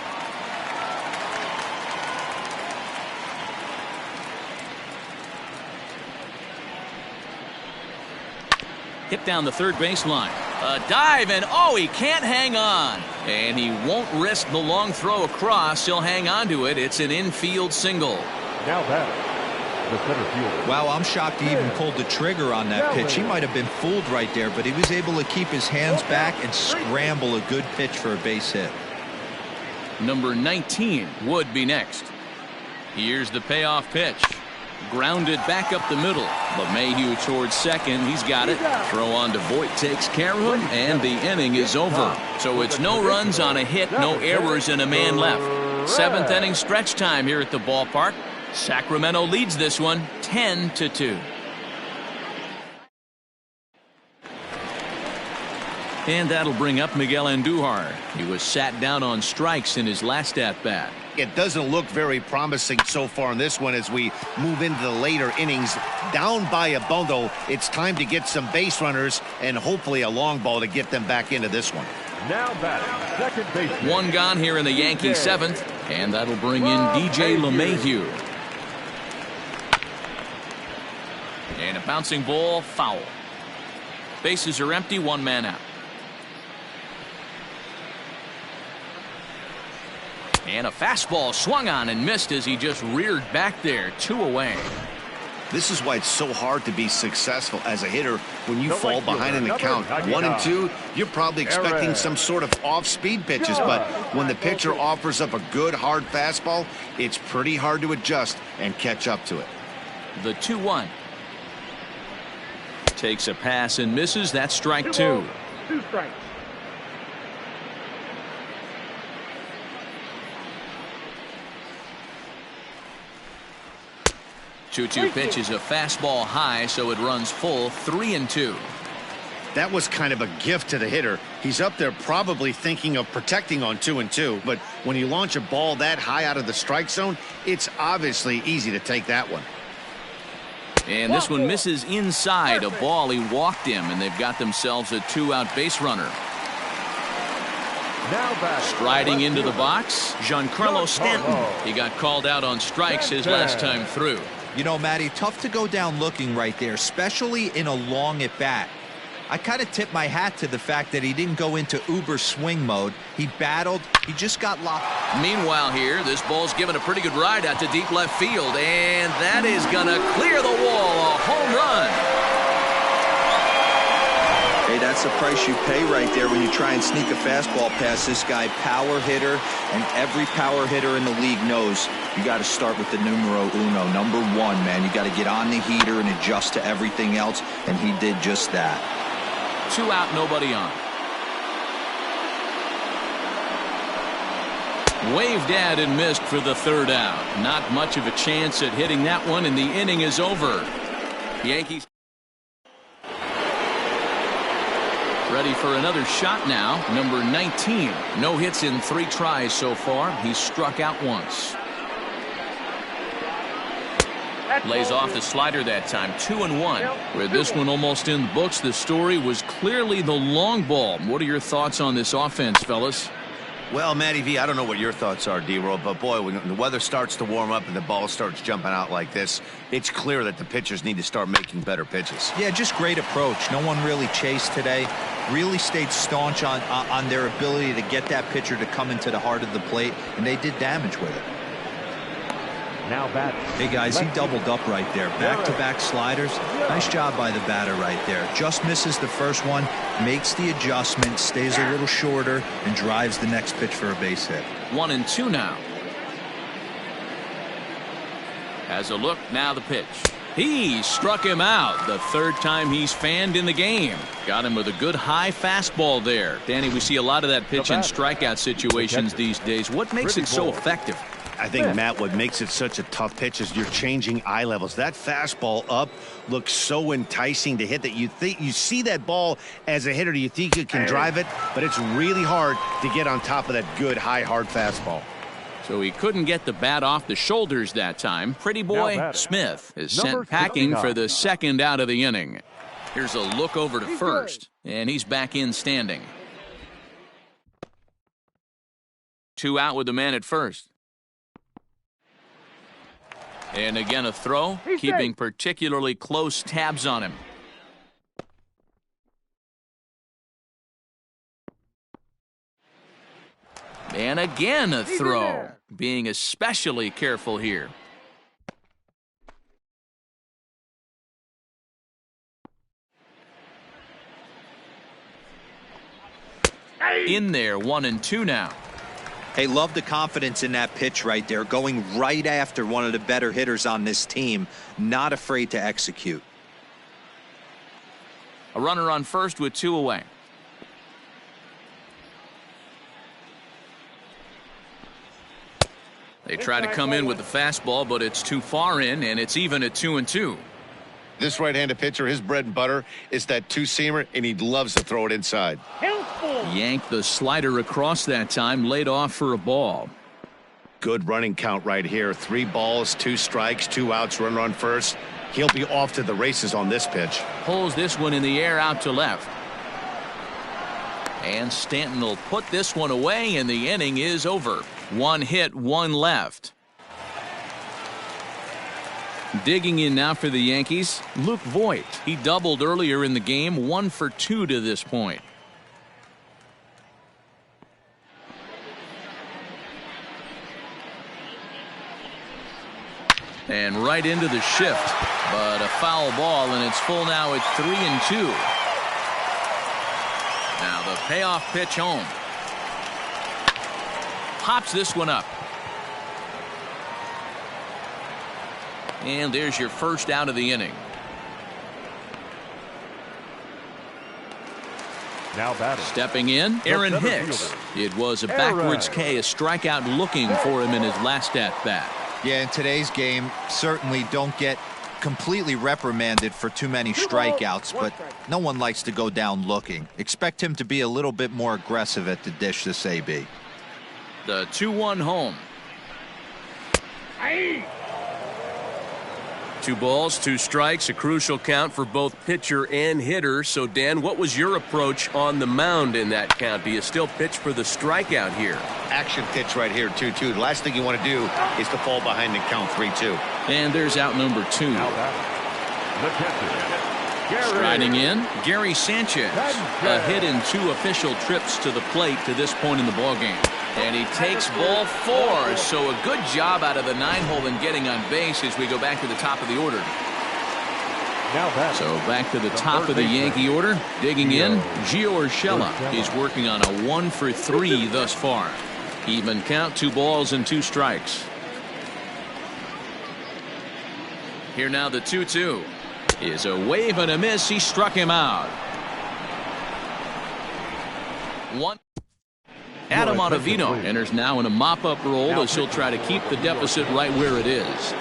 Hit down the third baseline. A dive, and oh, he can't hang on. And he won't risk the long throw across. He'll hang on to it. It's an infield single. Now batting, the center fielder. Wow, I'm shocked he even pulled the trigger on that pitch. He might have been fooled right there, but he was able to keep his hands back and scramble a good pitch for a base hit. Number 19 would be next. Here's the payoff pitch. Grounded back up the middle. LeMahieu towards second. He's got it. Throw on to Voit takes care of him, and the inning is over. So it's no runs on a hit, no errors, and a man left. 7th inning stretch time here at the ballpark. Sacramento leads this one 10-2. And that'll bring up Miguel Andujar. He was sat down on strikes in his last at-bat. It doesn't look very promising so far in this one as we move into the later innings. Down by a bundle, it's time to get some base runners and hopefully a long ball to get them back into this one. Now batting, second base. 1 gone here in the Yankee 7th, and that'll bring in DJ LeMahieu. And a bouncing ball, foul. Bases are empty, 1 man out. And a fastball swung on and missed as he just reared back there. 2 away. This is why it's so hard to be successful as a hitter when you fall behind an account. 1 and 2, you're probably expecting some sort of off-speed pitches, but when the pitcher offers up a good hard fastball, it's pretty hard to adjust and catch up to it. The 2-1. Takes a pass and misses. That's strike two. 2 strikes. 2-2 pitch is a fastball high, so it runs full. 3-2. That was kind of a gift to the hitter. He's up there probably thinking of protecting on 2-2, but when you launch a ball that high out of the strike zone, it's obviously easy to take that one. And this one misses inside. A ball he walked him, and they've got themselves a 2-out base runner. Striding into the box, Giancarlo Stanton. He got called out on strikes his last time through. You know, Matty, tough to go down looking right there, especially in a long at-bat. I kind of tip my hat to the fact that he didn't go into uber swing mode. He battled. He just got locked. Meanwhile here, this ball's given a pretty good ride out to deep left field, and that is going to clear the wall. A home run. Hey, that's the price you pay right there when you try and sneak a fastball past this guy. Power hitter, and every power hitter in the league knows you got to start with the numero uno, number one, man. You got to get on the heater and adjust to everything else, and he did just that. 2 out, nobody on. Waved at and missed for the 3rd out. Not much of a chance at hitting that one, and the inning is over. Yankees ready for another shot now. Number 19. No hits in 3 tries so far. He's struck out once. Lays off the slider that time. 2-1. With this one almost in the books, the story was clearly the long ball. What are your thoughts on this offense, fellas? Well, Matty V, I don't know what your thoughts are, D-Roll, but boy, when the weather starts to warm up and the ball starts jumping out like this, it's clear that the pitchers need to start making better pitches. Yeah, just great approach. No one really chased today. Really stayed staunch on their ability to get that pitcher to come into the heart of the plate, and they did damage with it. Now batting. Hey guys, he doubled up right there. Back-to-back sliders. Nice job by the batter right there. Just misses the first one, makes the adjustment, stays a little shorter, and drives the next pitch for a base hit. 1-2 now. Has a look, now the pitch. He struck him out. The 3rd time he's fanned in the game. Got him with a good high fastball there. Danny, we see a lot of that pitch in strikeout situations these days. What makes it so effective? I think, Matt, what makes it such a tough pitch is you're changing eye levels. That fastball up looks so enticing to hit that you see that ball as a hitter. You think you can drive it, but it's really hard to get on top of that good, high, hard fastball. So he couldn't get the bat off the shoulders that time. Pretty boy Smith is sent packing for the 2nd out of the inning. Here's a look over to first, and he's back in standing. 2 out with the man at first. And again a throw, keeping particularly close tabs on him. And again a throw, being especially careful here. In there, 1-2 now. Hey, love the confidence in that pitch right there, going right after one of the better hitters on this team, not afraid to execute. A runner on first with 2 away. They try to come in with the fastball, but it's too far in, and it's even at 2-2. This right-handed pitcher, his bread and butter is that two-seamer, and he loves to throw it inside. Yanked the slider across that time, laid off for a ball. Good running count right here. 3 balls, 2 strikes, 2 outs, runner on first. He'll be off to the races on this pitch. Pulls this one in the air out to left. And Stanton will put this one away, and the inning is over. 1 hit, 1 left. Digging in now for the Yankees, Luke Voit. He doubled earlier in the game, 1 for 2 to this point. And right into the shift, but a foul ball, and it's full now at 3-2. Now the payoff pitch home. Pops this one up. And there's your first out of the inning. Now batting. Stepping in, Aaron center Hicks. fielder. It was a backwards K, a strikeout looking for him in his last at-bat. Yeah, in today's game, certainly don't get completely reprimanded for too many strikeouts, but no one likes to go down looking. Expect him to be a little bit more aggressive at the dish this AB. The 2-1 home. 2 balls, 2 strikes, a crucial count for both pitcher and hitter. So, Dan, what was your approach on the mound in that count? Do you still pitch for the strikeout here? Action pitch right here, 2-2. The last thing you want to do is to fall behind and count 3-2. And there's out number 2. Now batting. The pitcher. Striding in, Gary Sanchez. A hit in 2 official trips to the plate to this point in the ballgame. And he takes ball 4. So a good job out of the 9-hole in getting on base as we go back to the top of the order. So back to the top of the Yankee order. Digging in, Gio Urshela. He's working on a 1 for 3 thus far. Even count, 2 balls and 2 strikes. Here now the 2-2. Is a wave and a miss. He struck him out. 1. Adam Ottavino enters now in a mop-up role as he'll try to keep the deficit right where it is.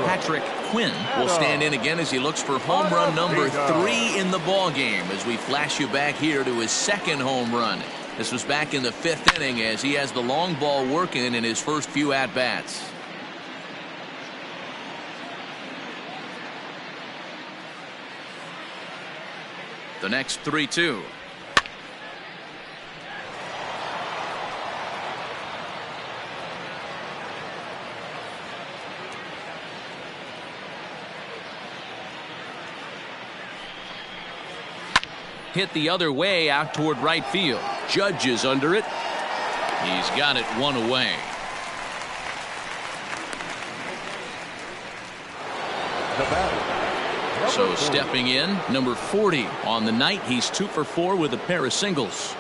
Patrick Quinn will stand in again as he looks for home run number 3 in the ball game as we flash you back here to his 2nd home run. This was back in the 5th inning as he has the long ball working in his first few at-bats. The next 3-2. Hit the other way out toward right field. Judge is under it. He's got it 1 away. So stepping in, number 40 on the night. He's 2 for 4 with a pair of singles.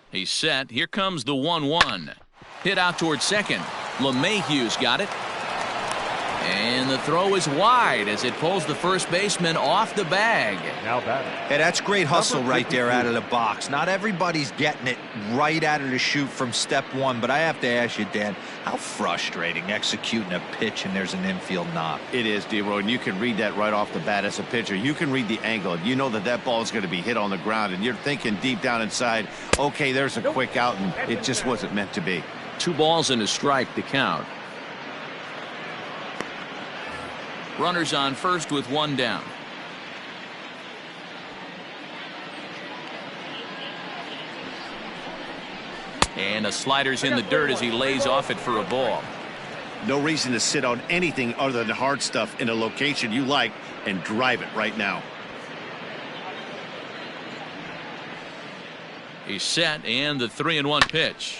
He's set. Here comes the 1-1. Hit out toward second. LeMahieu's got it. And the throw is wide as it pulls the first baseman off the bag. Now batting. Hey, that's great hustle right there out of the box. Not everybody's getting it right out of the chute from step 1, but I have to ask you, Dan, how frustrating executing a pitch and there's an infield knock. It is, D-Roy, and you can read that right off the bat as a pitcher. You can read the angle. You know that that ball is going to be hit on the ground, and you're thinking deep down inside, okay, there's a quick out, and it just wasn't meant to be. 2 balls and a strike to count. Runners on first with 1 down. And a slider's in the dirt as he lays off it for a ball. No reason to sit on anything other than hard stuff in a location you like and drive it right now. He's set, and the 3-1 pitch.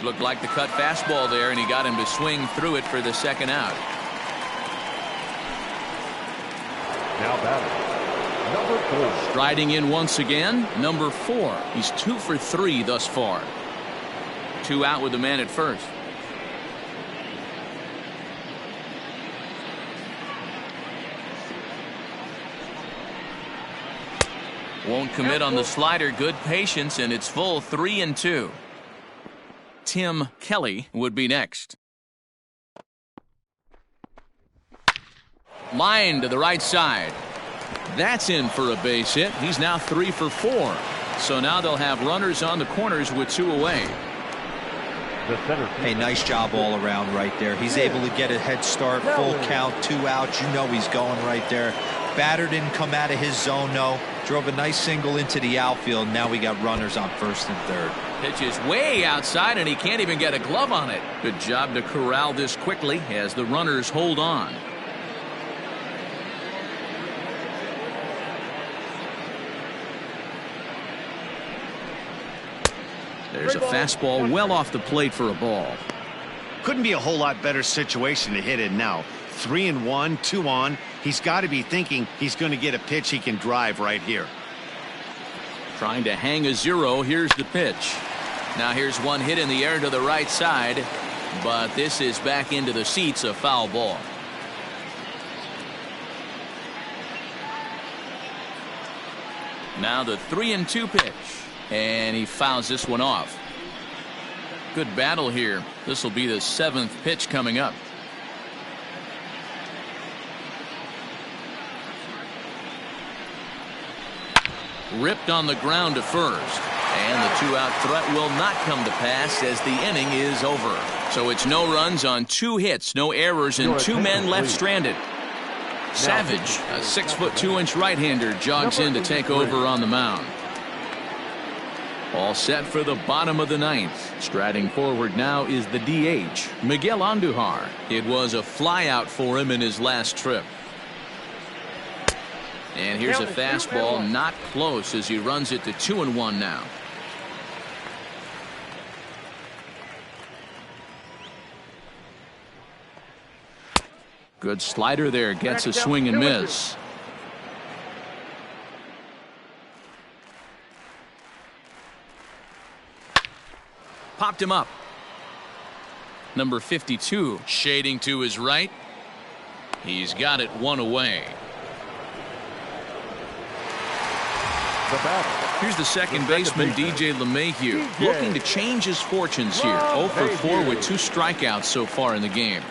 Looked like the cut fastball there, and he got him to swing through it for the 2nd out. Now batting. Number 4. Striding in once again, number 4. He's 2 for 3 thus far. 2 out with the man at first. Won't commit on the slider. Good patience, and it's full 3-2. Tim Kelly would be next. Line to the right side. That's in for a base hit. He's now 3 for 4. So now they'll have runners on the corners with 2 away. Hey, nice job all around right there. He's able to get a head start, full count, 2 outs. You know he's going right there. Batter didn't come out of his zone, no. Drove a nice single into the outfield. Now we got runners on first and third. Pitch is way outside, and he can't even get a glove on it. Good job to corral this quickly as the runners hold on. There's a fastball well off the plate for a ball. Couldn't be a whole lot better situation to hit in now. 3-1, 2 on. He's got to be thinking he's going to get a pitch he can drive right here. Trying to hang a 0. Here's the pitch. Now here's one hit in the air to the right side, but this is back into the seats, a foul ball. Now the 3-2 pitch, and he fouls this one off. Good battle here. This will be the 7th pitch coming up. Ripped on the ground to first, and the 2-out threat will not come to pass as the inning is over. So it's no runs on 2 hits, no errors, and 2 men left stranded. Savage, a 6'2" right-hander, jogs in to take over on the mound. All set for the bottom of the 9th. Striding forward now is the DH, Miguel Andujar. It was a flyout for him in his last trip. And here's a fastball, not close, as he runs it to 2-1 now. Good slider there, gets a swing and miss. Popped him up. Number 52 shading to his right. He's got it 1 away. Here's the second baseman, DJ LeMahieu, looking to change his fortunes here. 0 for 4 with 2 strikeouts so far in the game.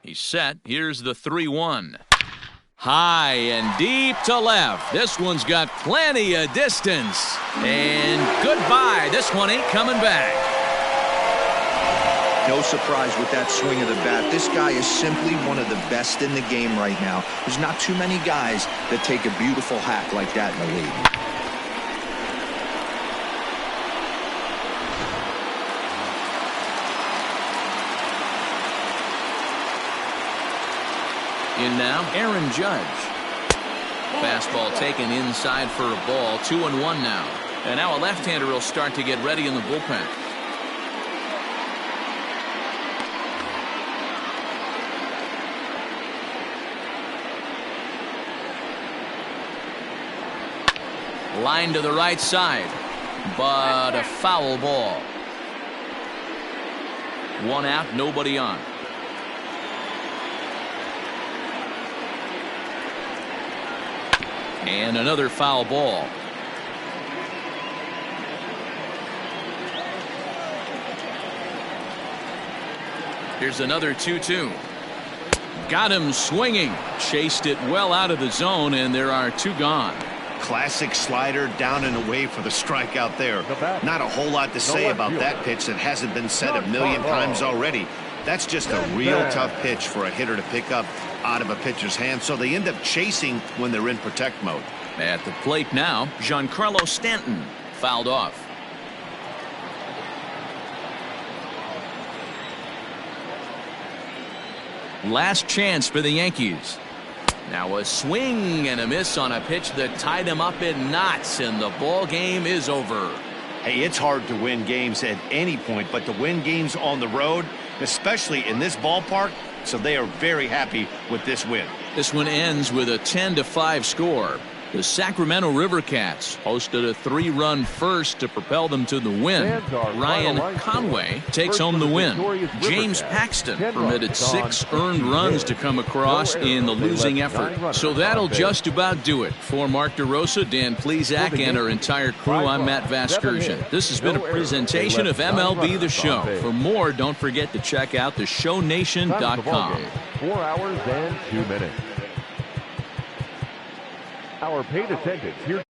He's set. Here's the 3-1. High and deep to left. This one's got plenty of distance. And goodbye. This one ain't coming back. No surprise with that swing of the bat. This guy is simply one of the best in the game right now. There's not too many guys that take a beautiful hack like that in the league. In now, Aaron Judge. Fastball taken inside for a ball. 2-1 now. And now a left-hander will start to get ready in the bullpen. Line to the right side, but a foul ball. 1 out, nobody on. And another foul ball. Here's another 2-2. Got him swinging. Chased it well out of the zone, and there are 2 gone. Classic slider down and away for the strikeout there. Not a whole lot to say about that pitch that hasn't been said a million times already. That's just a real tough pitch for a hitter to pick up out of a pitcher's hand, so they end up chasing when they're in protect mode. At the plate now, Giancarlo Stanton fouled off. Last chance for the Yankees. Now a swing and a miss on a pitch that tied him up in knots, and the ball game is over. Hey, it's hard to win games at any point, but to win games on the road, especially in this ballpark, so they are very happy with this win. This one ends with a 10-5 score. The Sacramento River Cats hosted a 3-run first to propel them to the win. Ryan Conway takes home the win. James Paxton permitted 6 earned runs to come across in the losing effort. So that'll just about do it. For Mark DeRosa, Dan Plesac, and our entire crew, I'm Matt Vasgersian. This has been a presentation of MLB The Show. For more, don't forget to check out theshownation.com. 4 hours and 2 minutes. Our paid attendance here